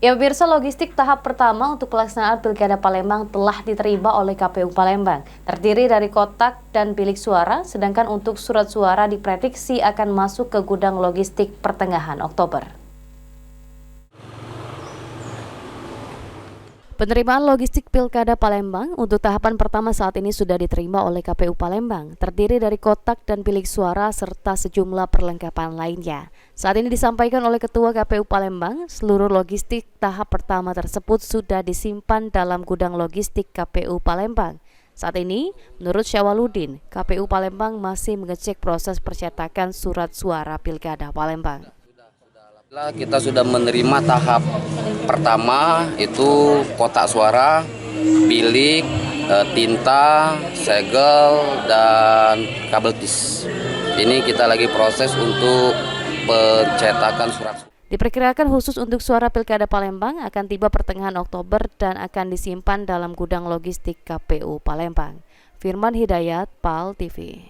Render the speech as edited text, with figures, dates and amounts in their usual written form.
Ya pemirsa, logistik tahap pertama untuk pelaksanaan Pilkada Palembang telah diterima oleh KPU Palembang. Terdiri dari kotak dan bilik suara, sedangkan untuk surat suara diprediksi akan masuk ke gudang logistik pertengahan Oktober. Penerimaan logistik Pilkada Palembang untuk tahapan pertama saat ini sudah diterima oleh KPU Palembang, terdiri dari kotak dan bilik suara serta sejumlah perlengkapan lainnya. Saat ini disampaikan oleh Ketua KPU Palembang, seluruh logistik tahap pertama tersebut sudah disimpan dalam gudang logistik KPU Palembang. Saat ini, menurut Syawaludin, KPU Palembang masih mengecek proses percetakan surat suara Pilkada Palembang. Kita sudah menerima tahap pertama, itu kotak suara, bilik, tinta, segel, dan kabel tis. Ini kita lagi proses untuk pencetakan surat. Diperkirakan khusus untuk suara Pilkada Palembang akan tiba pertengahan Oktober dan akan disimpan dalam gudang logistik KPU Palembang. Firman Hidayat, PAL TV.